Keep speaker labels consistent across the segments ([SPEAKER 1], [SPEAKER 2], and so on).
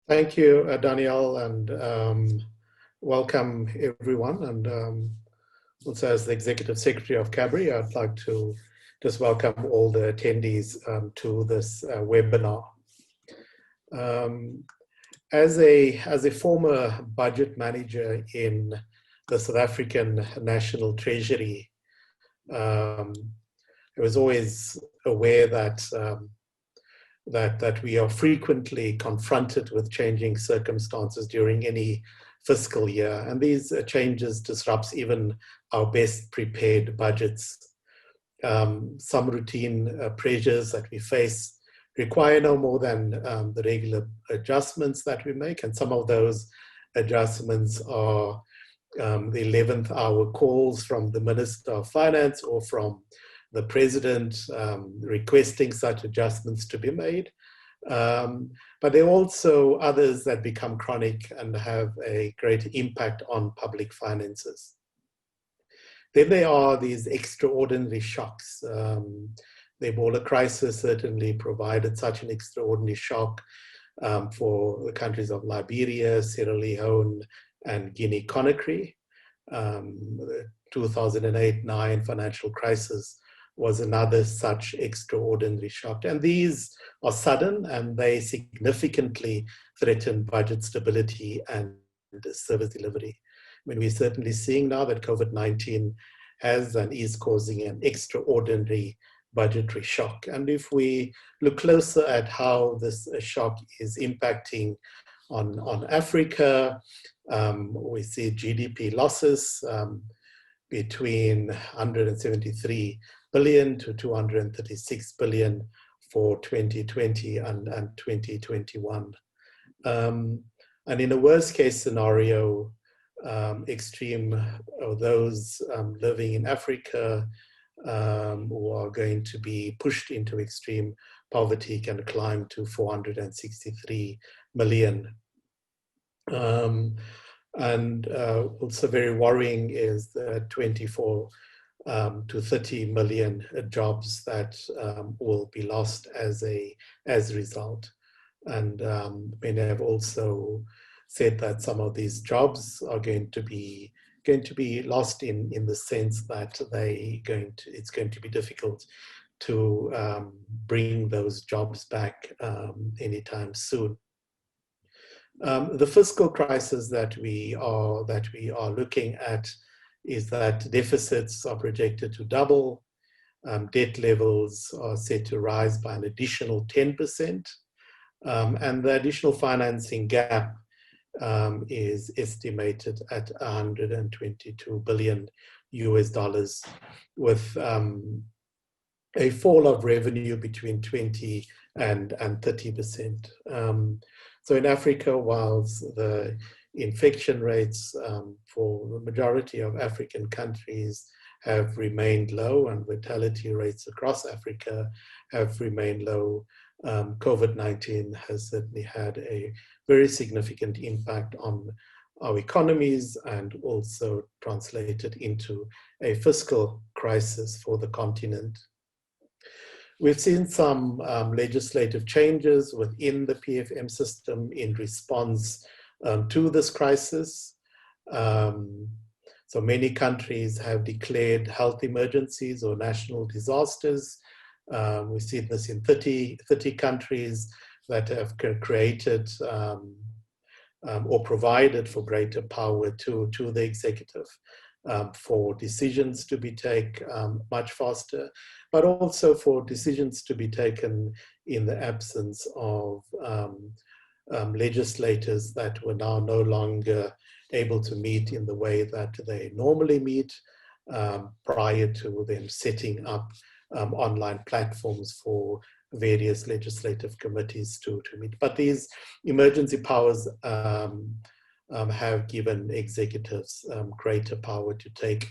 [SPEAKER 1] Thank you, Danielle, and welcome everyone. And also, as the Executive Secretary of CABRI, I'd like to just welcome all the attendees to this webinar. As a former budget manager in the South African National Treasury, I was always aware that that we are frequently confronted with changing circumstances during any fiscal year, and these changes disrupts even our best prepared budgets. Some routine pressures that we face require no more than the regular adjustments that we make, and some of those adjustments are the 11th hour calls from the Minister of Finance or from the President requesting such adjustments to be made. But there are also others that become chronic and have a great impact on public finances. Then there are these extraordinary shocks. The Ebola crisis certainly provided such an extraordinary shock for the countries of Liberia, Sierra Leone, and Guinea-Conakry. The 2008-9 financial crisis was another such extraordinary shock. And these are sudden and they significantly threaten budget stability and service delivery. I mean, we're certainly seeing now that COVID-19 has and is causing an extraordinary budgetary shock. And if we look closer at how this shock is impacting on Africa, we see GDP losses between 173 billion to 236 billion for 2020 and 2021. And in a worst case scenario, those living in Africa who are going to be pushed into extreme poverty can climb to 463 million. And also very worrying is the 24 to 30 million jobs that will be lost as a result. And many have also said that some of these jobs are going to be lost in the sense that it's going to be difficult to bring those jobs back anytime soon. The fiscal crisis that we are looking at is that deficits are projected to double, debt levels are set to rise by an additional 10%, and the additional financing gap is estimated at $122 billion US, with a fall of revenue between 20 and 30%. So in Africa, whilst the infection rates for the majority of African countries have remained low and mortality rates across Africa have remained low, COVID-19 has certainly had a very significant impact on our economies and also translated into a fiscal crisis for the continent. We've seen some legislative changes within the PFM system in response to this crisis. So many countries have declared health emergencies or national disasters. We've seen this in 30 countries that have created or provided for greater power to the executive for decisions to be taken much faster, but also for decisions to be taken in the absence of legislators that were now no longer able to meet in the way that they normally meet prior to them setting up online platforms for various legislative committees to meet. But these emergency powers have given executives greater power to take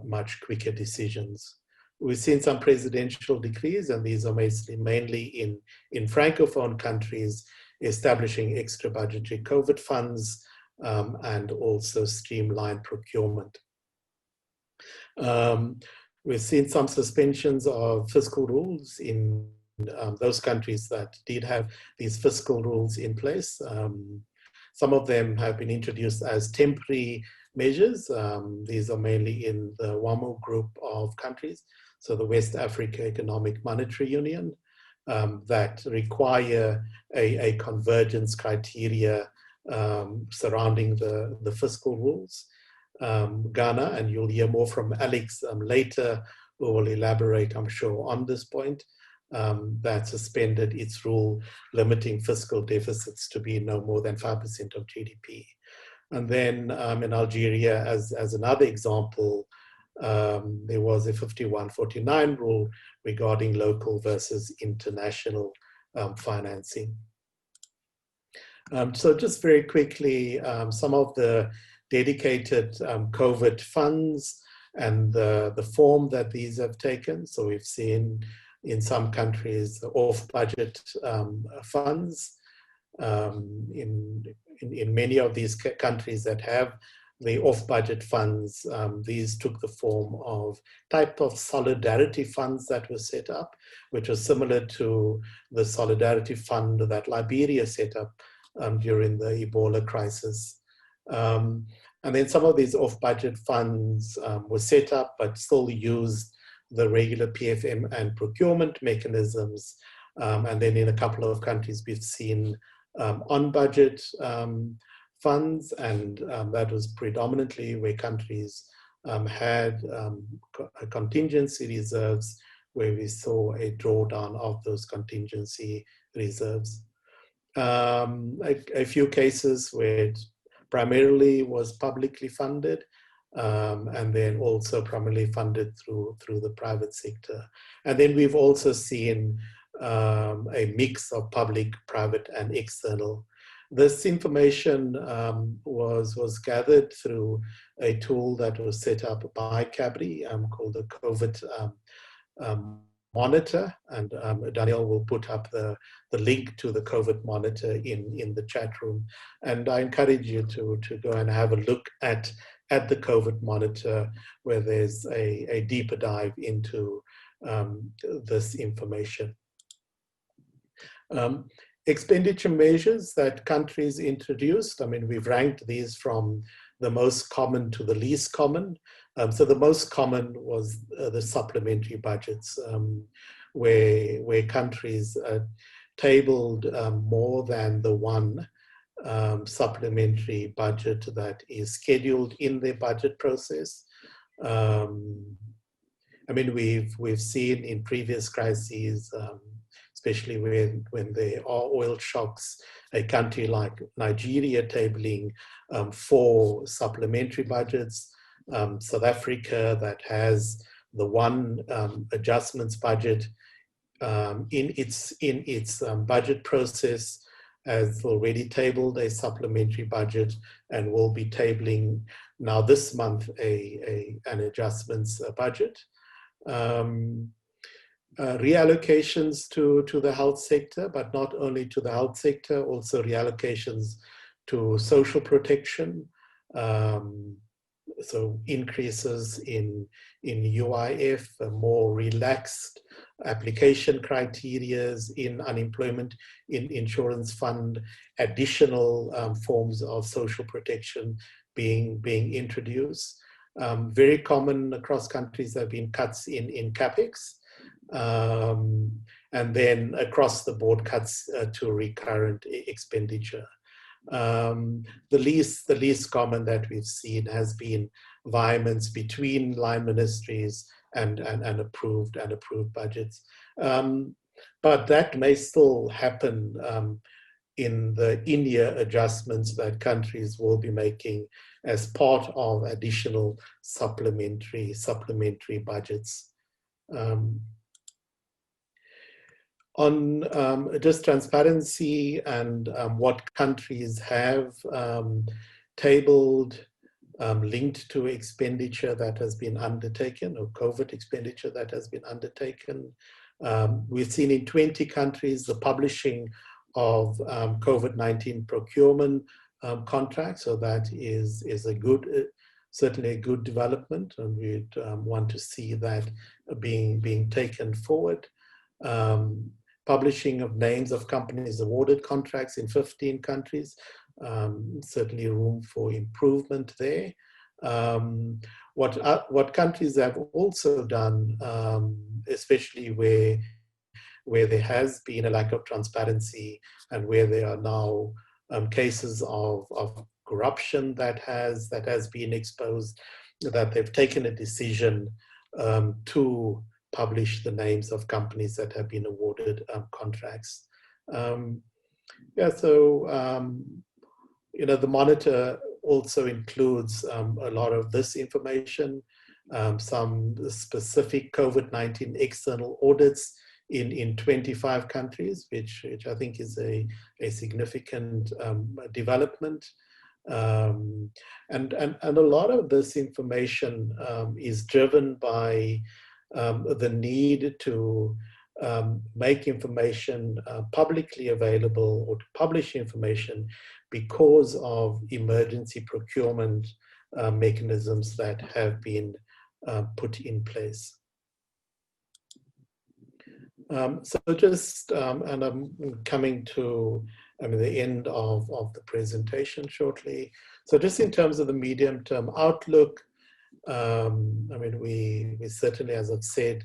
[SPEAKER 1] much quicker decisions. We've seen some presidential decrees, and these are mainly in Francophone countries, establishing extra budgetary COVID funds and also streamlined procurement. We've seen some suspensions of fiscal rules in those countries that did have these fiscal rules in place. Some of them have been introduced as temporary measures. These are mainly in the WAMU group of countries, so the West Africa Economic Monetary Union, that require a convergence criteria surrounding the fiscal rules. Ghana, and you'll hear more from Alex later, who will elaborate, I'm sure, on this point, that suspended its rule limiting fiscal deficits to be no more than 5% of GDP. And then in Algeria, as another example, there was a 51-49 rule regarding local versus international financing. So just very quickly, some of the dedicated COVID funds and the form that these have taken. So we've seen in some countries off-budget funds. In many of these countries that have the off-budget funds, these took the form of type of solidarity funds that were set up, which was similar to the solidarity fund that Liberia set up during the Ebola crisis. And then some of these off-budget funds were set up, but still used the regular PFM and procurement mechanisms. And then in a couple of countries, we've seen on-budget funds, and that was predominantly where countries had contingency reserves, where we saw a drawdown of those contingency reserves. A few cases where it primarily was publicly funded, and then also primarily funded through the private sector. And then we've also seen a mix of public, private, and external. This information was gathered through a tool that was set up by CABRI called the COVID Monitor, and Daniel will put up the link to the COVID Monitor in the chat room. And I encourage you to go and have a look at the COVID Monitor, where there's a deeper dive into this information. Expenditure measures that countries introduced, I mean, we've ranked these from the most common to the least common. So the most common was the supplementary budgets, where countries tabled more than the one supplementary budget that is scheduled in their budget process. I mean, we've seen in previous crises, especially when there are oil shocks, a country like Nigeria tabling 4 supplementary budgets. South Africa that has the one adjustments budget in its budget process has already tabled a supplementary budget and will be tabling now this month an adjustments budget. Reallocations to the health sector, but not only to the health sector, also reallocations to social protection. So increases in UIF, more relaxed application criteria in unemployment, in insurance fund, additional forms of social protection being introduced. Very common across countries have been cuts in CapEx, and then across the board cuts to recurrent expenditure. The least common that we've seen has been environments between line ministries and approved budgets. But that may still happen in the in-year adjustments that countries will be making as part of additional supplementary budgets. On just transparency and what countries have tabled linked to expenditure that has been undertaken, or COVID expenditure that has been undertaken. We've seen in 20 countries the publishing of COVID-19 procurement contracts, so that is a good, certainly a good development, and we'd want to see that being taken forward. publishing of names of companies awarded contracts in 15 countries. Certainly room for improvement there. What countries have also done, especially where there has been a lack of transparency and where there are now cases of corruption that has been exposed, that they've taken a decision to publish the names of companies that have been awarded contracts. Yeah, so the monitor also includes a lot of this information, some specific COVID-19 external audits in 25 countries, which I think is a significant development. And a lot of this information is driven by the need to make information publicly available or to publish information because of emergency procurement mechanisms that have been put in place. So just, and I'm coming to the end of the presentation shortly. So just in terms of the medium-term outlook, we certainly, as I've said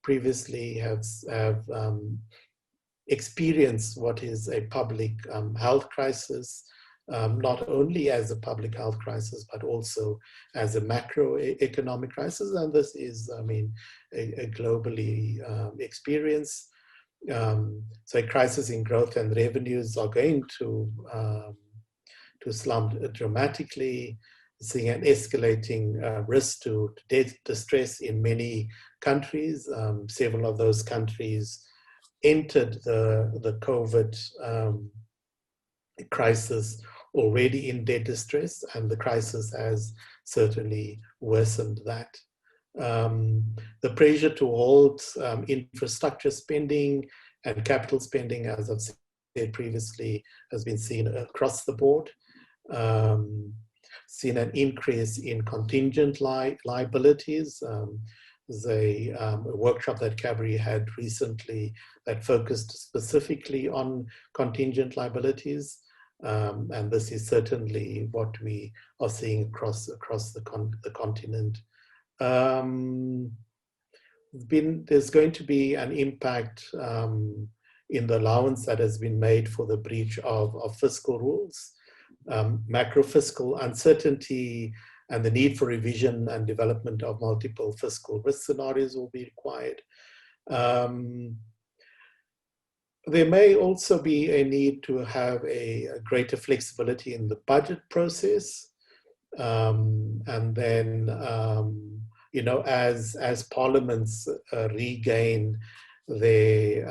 [SPEAKER 1] previously, have experienced what is a public health crisis, not only as a public health crisis, but also as a macroeconomic crisis. And this is, a globally experienced. So a crisis in growth and revenues are going to slump dramatically, seeing an escalating risk to debt distress in many countries. Several of those countries entered the COVID crisis already in debt distress, and the crisis has certainly worsened that. The pressure to hold infrastructure spending and capital spending, as I've said previously, has been seen across the board. Seen an increase in contingent liabilities. There's a workshop that CABRI had recently that focused specifically on contingent liabilities. And this is certainly what we are seeing across the continent. There's going to be an impact in the allowance that has been made for the breach of fiscal rules. Macro fiscal uncertainty and the need for revision and development of multiple fiscal risk scenarios will be required. There may also be a need to have a greater flexibility in the budget process. And then, as parliaments regain their,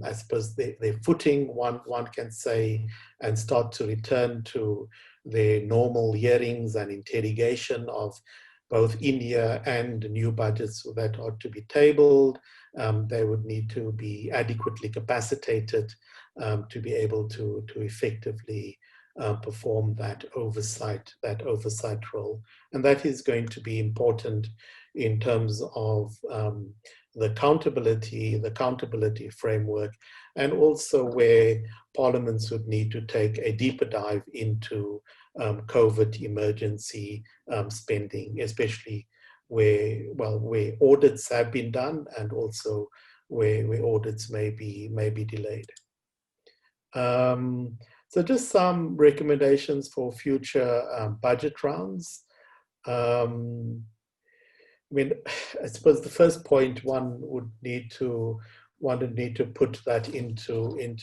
[SPEAKER 1] I suppose, their footing, one can say, and start to return to their normal hearings and interrogation of both in-year and new budgets that are to be tabled. They would need to be adequately capacitated to be able to effectively perform that oversight role. And that is going to be important in terms of the accountability framework, and also where parliaments would need to take a deeper dive into COVID emergency spending, especially where audits have been done and also where audits may be delayed. So just some recommendations for future budget rounds. I suppose the first point one would need to put that into in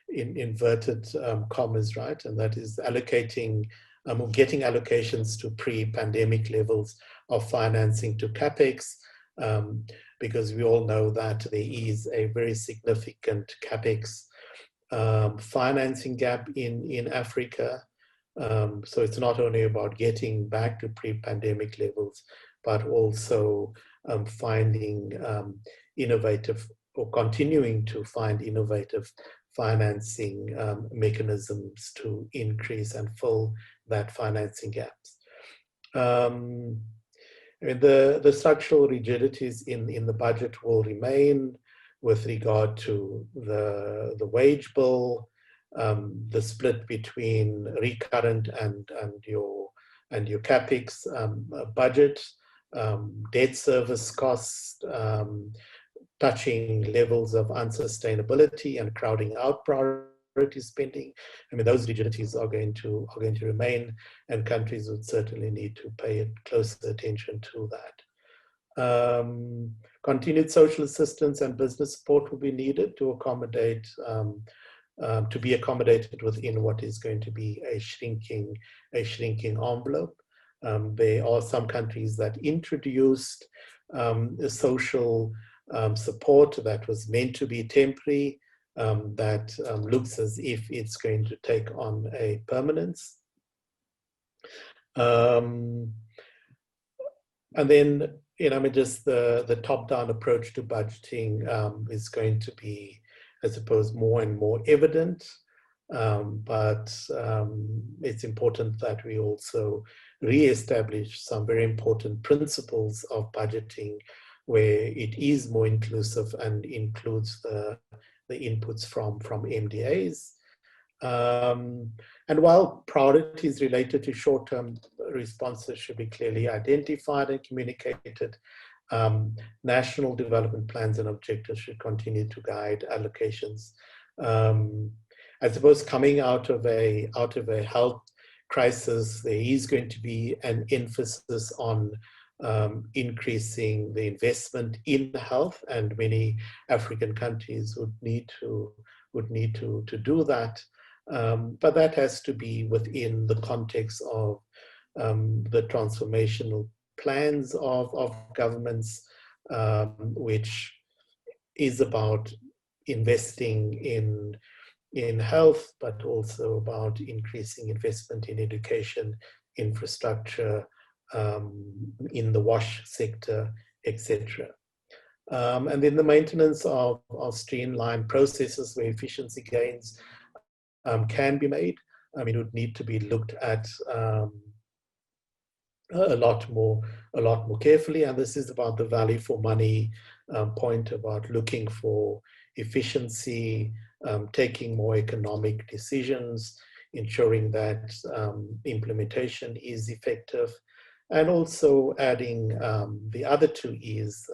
[SPEAKER 1] inverted commas, right? And that is allocating or getting allocations to pre-pandemic levels of financing to CapEx, because we all know that there is a very significant CapEx financing gap in Africa. So it's not only about getting back to pre-pandemic levels, but also finding innovative or continuing to find innovative financing mechanisms to increase and fill that financing gaps. The structural rigidities in the budget will remain. with regard to the wage bill, the split between recurrent and your capex budget, debt service costs, touching levels of unsustainability and crowding out priority spending. I mean, those rigidities are going to remain, and countries would certainly need to pay closer attention to that. Continued social assistance and business support will be needed to accommodate, to be accommodated within what is going to be a shrinking envelope. There are some countries that introduced social support that was meant to be temporary, that looks as if it's going to take on a permanence. And then, I mean, just the top-down approach to budgeting is going to be, I suppose, more and more evident. But it's important that we also re-establish some very important principles of budgeting, where it is more inclusive and includes the inputs from MDAs. And while priorities related to short-term responses should be clearly identified and communicated, national development plans and objectives should continue to guide allocations. I suppose coming out of a health crisis, there is going to be an emphasis on increasing the investment in health, and many African countries would need to do that. But that has to be within the context of the transformational plans of governments, which is about investing in health, but also about increasing investment in education, infrastructure, in the WASH sector, etc. And then the maintenance of streamlined processes where efficiency gains can be made. I mean, it would need to be looked at a lot more carefully, and this is about the value for money point, about looking for efficiency, taking more economic decisions, ensuring that implementation is effective, and also adding the other two E's,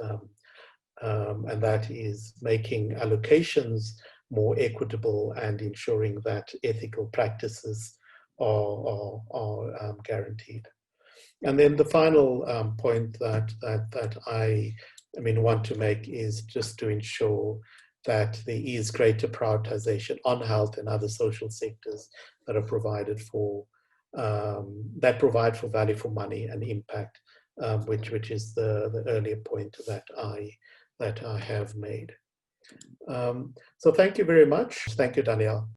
[SPEAKER 1] and that is making allocations more equitable and ensuring that ethical practices are guaranteed. And then the final point that I want to make is just to ensure that there is greater prioritization on health and other social sectors that are provided for, that provide for value for money and impact, which is the earlier point that I have made. So thank you very much. Thank you, Danielle.